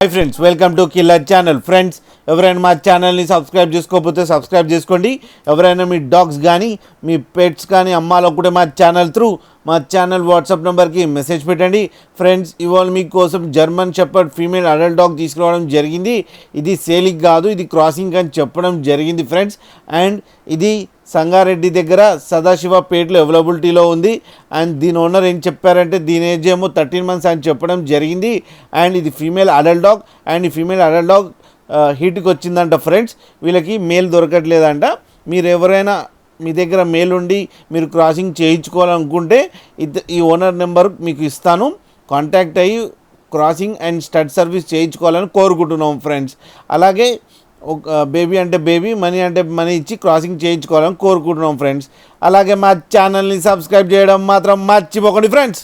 Hi friends, welcome to killer channel. Friends, ఎవరైనా మా ఛానల్ని సబ్స్క్రైబ్ చేసుకోకపోతే సబ్స్క్రైబ్ చేసుకోండి. ఎవరైనా మీ డాగ్స్ కానీ మీ పెట్స్ కానీ అమ్మాలనుకుంటే మా ఛానల్ వాట్సాప్ నెంబర్కి మెసేజ్ పెట్టండి. ఫ్రెండ్స్, ఇవాళ మీకోసం German shepherd female adult dog తీసుకురావడం జరిగింది. ఇది సేలింగ్ కాదు, ఇది క్రాసింగ్ అని చెప్పడం జరిగింది ఫ్రెండ్స్. అండ్ ఇది సంగారెడ్డి దగ్గర సదాశివపేటలో అవైలబిలిటీలో ఉంది. అండ్ దీని ఓనర్ ఏం చెప్పారంటే దీని ఏజ్ ఏమో 13 months అని చెప్పడం జరిగింది. అండ్ ఇది ఫీమేల్ అడల్ట్ డాగ్. అండ్ ఈ ఫీమేల్ అడల్ట్ డాగ్ హీట్కి వచ్చిందంట ఫ్రెండ్స్. వీళ్ళకి మేల్ దొరకట్లేదంట. మీరు ఎవరైనా మీ దగ్గర మేల్ ఉండి మీరు క్రాసింగ్ చేయించుకోవాలనుకుంటే ఈ ఓనర్ నెంబర్ మీకు ఇస్తాను. కాంటాక్ట్ అయ్యి క్రాసింగ్ అండ్ స్టడ్ సర్వీస్ చేయించుకోవాలని కోరుకుంటున్నాం ఫ్రెండ్స్. అలాగే ఒక బేబీ అంటే బేబీ, మనీ అంటే మనీ ఇచ్చి క్రాసింగ్ చేయించుకోవాలని కోరుకుంటున్నాం ఫ్రెండ్స్. అలాగే మా ఛానల్ని సబ్స్క్రైబ్ చేయడం మాత్రం మర్చిపోకండి ఫ్రెండ్స్.